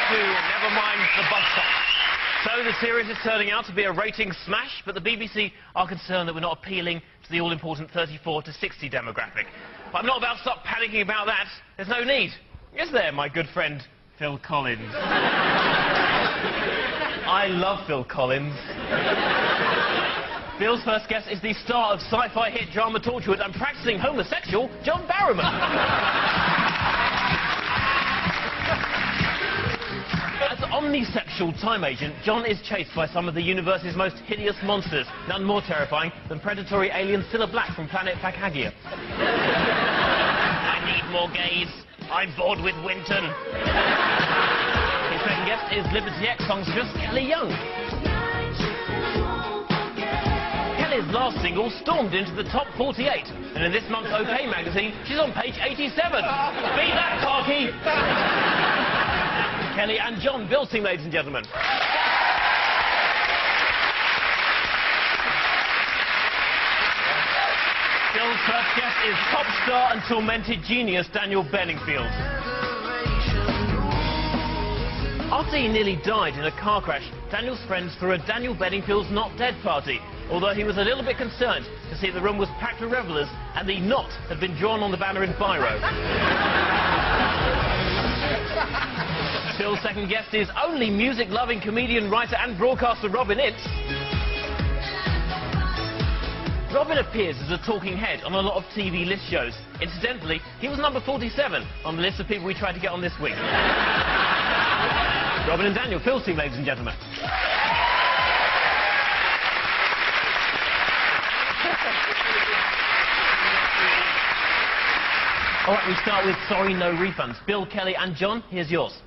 to Never Mind the Buzzcocks. So the series is turning out to be a ratings smash, but the BBC are concerned that we're not appealing to the all-important 34 to 60 demographic. But I'm not about to stop panicking about that. There's no need. Is there, my good friend Phil Collins? I love Phil Collins. Phil's first guest is the star of sci-fi hit drama Torchwood and practicing homosexual John Barrowman. As omnisexual time agent, John is chased by some of the universe's most hideous monsters, none more terrifying than predatory alien Cilla Black from planet Phacagia. I need more gays. I'm bored with Winton. His second guest is Liberty X songstress Kelli Young. Kelly's last single stormed into the top 48, and in this month's OK magazine, she's on page 87. Beat that, Clarky! Kelly and John Bilsing, ladies and gentlemen. Phil's first guest is pop star and tormented genius Daniel Bedingfield. After he nearly died in a car crash, Daniel's friends threw a Daniel Bedingfield's Not Dead party, although he was a little bit concerned to see the room was packed with revellers and the "not" had been drawn on the banner in biro. Phil's second guest is only music-loving comedian, writer and broadcaster Robin Ince. Robin appears as a talking head on a lot of TV list shows. Incidentally, he was number 47 on the list of people we tried to get on this week. Robin and Daniel, Phil's team, ladies and gentlemen. All right, we start with Sorry No Refunds. Bill, Kelly and John, here's yours.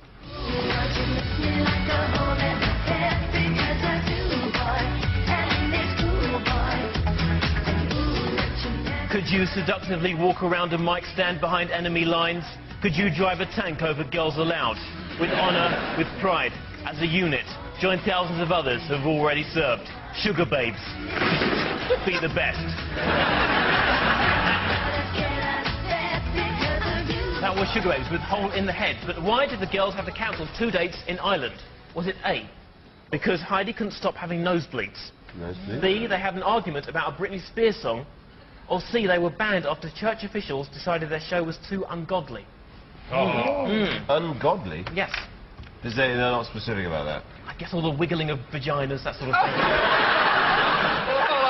Could you seductively walk around a mic stand behind enemy lines? Could you drive a tank over Girls Aloud? With honour, with pride, as a unit, join thousands of others who have already served. Sugar babes. Be the best. That was Sugar Babes with Hole in the Head. But why did the girls have to cancel 2 dates in Ireland? Was it A, because Heidi couldn't stop having nosebleeds? B, they had an argument about a Britney Spears song? Or C, they were banned after church officials decided their show was too ungodly? Ungodly? Yes. They're not specific about that? I guess all the wiggling of vaginas, that sort of thing.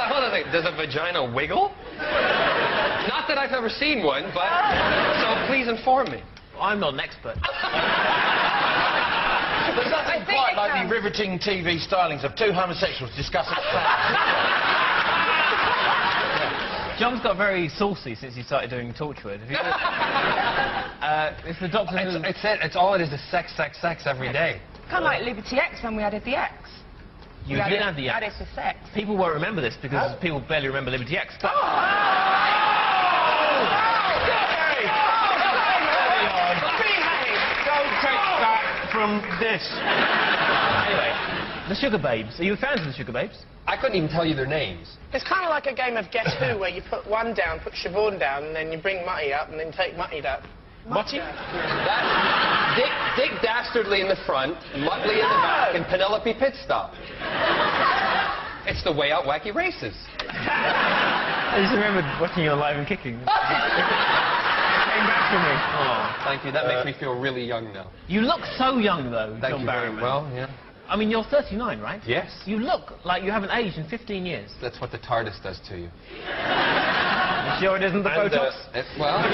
Hold on a second. Does a vagina wiggle? Not that I've ever seen one, but... So please inform me. I'm not an expert. There's nothing quite like the riveting TV stylings of two homosexuals discussing John's got very saucy since he started doing Torchwood. It's the doctor who... It's all it is sex, sex, sex every day. Kind of like Liberty X when we added the X. You did add the X. Added to sex. People won't remember this because people barely remember Liberty X. But... Don't take that from this. Anyway, the Sugar Babes. Are you fans of the Sugar Babes? I couldn't even tell you their names. It's kind of like a game of Guess Who, where you put one down, put Siobhan down, and then you bring Mutty up, and then take Mutty up. Mutty? Dick Dastardly in the front, Muttley in the back, and Penelope Pitstop. It's the Way Out Wacky Races. I just remembered watching you Live and Kicking. It came back to me. Oh, thank you. That makes me feel really young now. You look so young, though, Thank John you Barrowman. very well, yeah. I mean, you're 39, right? Yes. You look like you haven't aged in 15 years. That's what the TARDIS does to you. You sure it isn't the Botox? Well,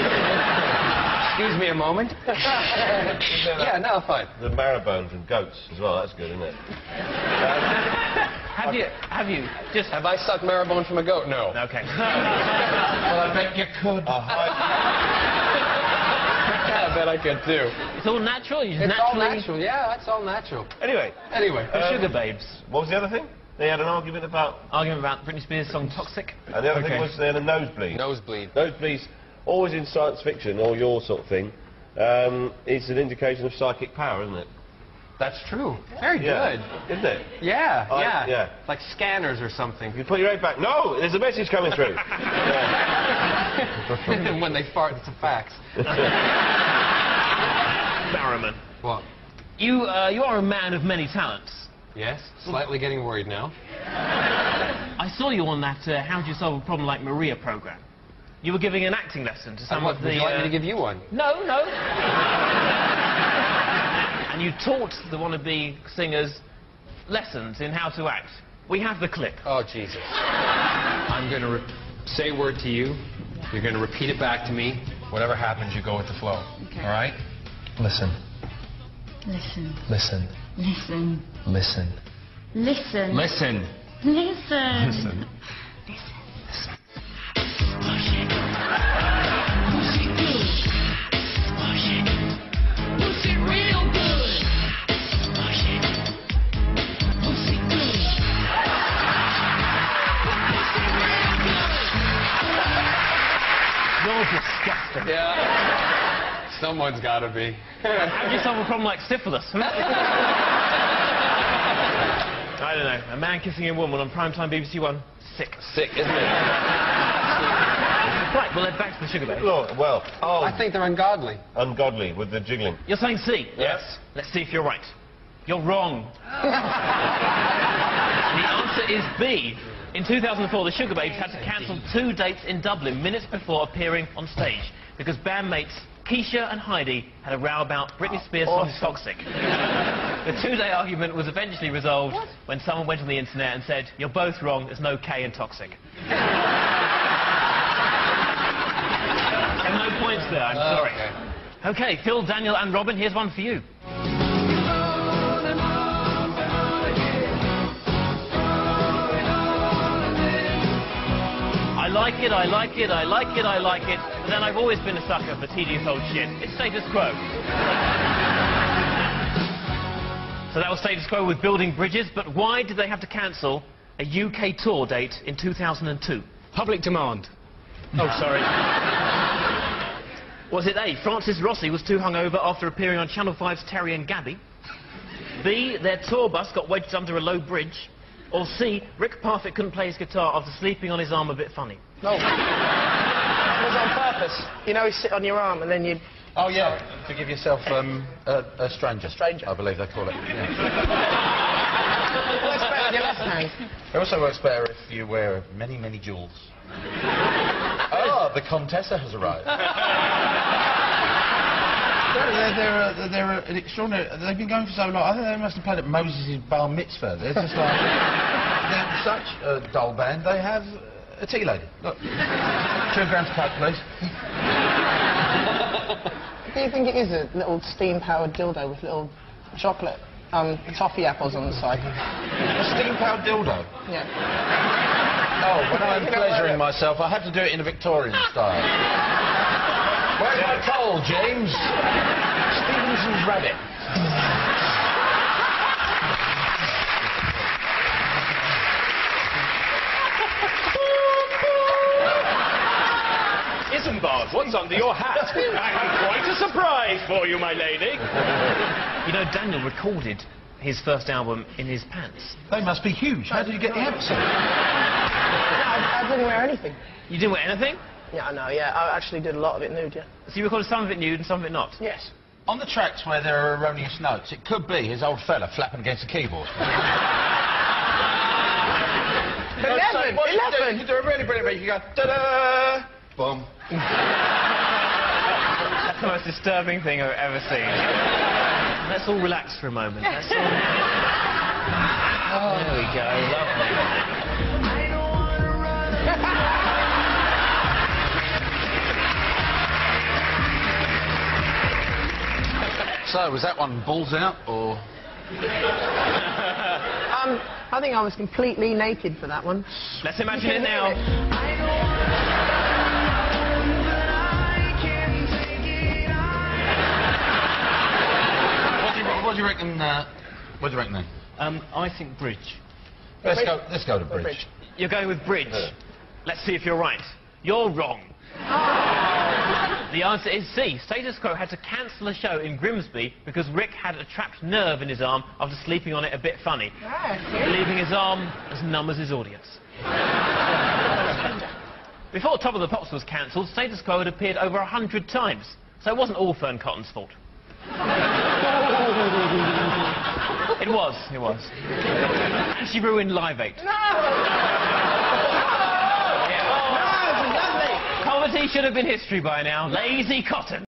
excuse me a moment. Yeah, no, fine. The marrow bone from goats as well, that's good, isn't it? Have you? Just... Have I sucked marrowbone from a goat? No. Okay. Well, I bet you could. I bet I could, too. It's all natural? You just It's all naturally... natural, yeah, it's all natural. Anyway. The Sugar Babes. What was the other thing? They had an argument about... Argument about Britney Spears' song Toxic. And the other thing was they had a nosebleed. Nosebleed. Nosebleeds, always in science fiction, or your sort of thing, it's an indication of psychic power, isn't it? That's true. Very Yeah. good. Isn't it? Yeah, yeah. Yeah. Like scanners or something. You put your head back. No, there's a message coming through. And when they fart, it's a fax. Barrowman. What? You are a man of many talents. Yes, slightly getting worried now. I saw you on that How Do You Solve a Problem Like Maria programme. You were giving an acting lesson to some of the... Would you like me to give you one? No, no. And you taught the wannabe singers lessons in how to act. We have the clip. Oh, Jesus. I'm going to say a word to you. You're going to repeat it back to me. Whatever happens, you go with the flow. Okay. All right? Listen. Listen. Listen. Listen. Listen. Listen. Listen. Listen. Listen. You're disgusting. Yeah. Someone's got to be. How do you solve a problem like syphilis? I don't know. A man kissing a woman on primetime BBC One. Sick. Sick, isn't it? Right, we'll head back to the sugar babe. Look, well, I think they're ungodly. ungodly with the jiggling. You're saying C? Yes. Let's see if you're right. You're wrong. The answer is B. In 2004, the Sugar Babes had to cancel 2 dates in Dublin minutes before appearing on stage because bandmates Keisha and Heidi had a row about Britney Spears' song Toxic. The 2-day argument was eventually resolved when someone went on the internet and said, "You're both wrong, there's no K in Toxic." And no points there, I'm sorry. Okay, Phil, Daniel and Robin, here's one for you. I like it, I like it, I like it, I like it, but then I've always been a sucker for tedious old shit. It's Status Quo. So that was Status Quo with Building Bridges, but why did they have to cancel a UK tour date in 2002? Public demand. Oh, sorry. Was it A, Francis Rossi was too hungover after appearing on Channel 5's Terry and Gabby? B, their tour bus got wedged under a low bridge? Or C, Rick Parfitt couldn't play his guitar after sleeping on his arm a bit funny? No. It was on purpose. You know, you sit on your arm and then you... Oh, yeah, to give yourself a stranger. A stranger. I believe they call it. Yeah. Works better with your left hand. It also works better if you wear many, many jewels. Oh, the Contessa has arrived. They're an extraordinary... They've been going for so long. I think they must have played at Moses' bar mitzvah. They're just like... they're such a dull band. They have a tea lady. Look. 2 grams of coke, please. Do you think it is a little steam-powered dildo with little chocolate toffee apples on the side? A steam-powered dildo? Yeah. Oh, when I'm pleasuring myself, I have to do it in a Victorian style. Where's my coal, James? Stevenson's rabbit. Isambard, what's under your hat? I have quite a surprise for you, my lady. You know, Daniel recorded his first album in his pants. They must be huge. How did you get the accent? No, I didn't wear anything. You didn't wear anything? Yeah, I know, yeah. I actually did a lot of it nude, yeah. So you recorded some of it nude and some of it not? Yes. On the tracks where there are erroneous notes, it could be his old fella flapping against the keyboard. 11! You do a really brilliant bit. You go, da-da, boom. That's the most disturbing thing I've ever seen. Let's all relax for a moment. Let's all... Oh, there we go. Lovely. So, was that one balls out, or...? I think I was completely naked for that one. Let's imagine it now. What do you reckon, what do you reckon then? I think bridge. Let's go to bridge. You're going with bridge. Let's see if you're right. You're wrong. The answer is C. Status Quo had to cancel a show in Grimsby because Rick had a trapped nerve in his arm after sleeping on it a bit funny, leaving his arm as numb as his audience. Before Top of the Pops was cancelled, Status Quo had appeared over 100 times, so it wasn't all Fern Cotton's fault. It was. And she ruined Live 8. Comedy should have been history by now. Lazy cotton.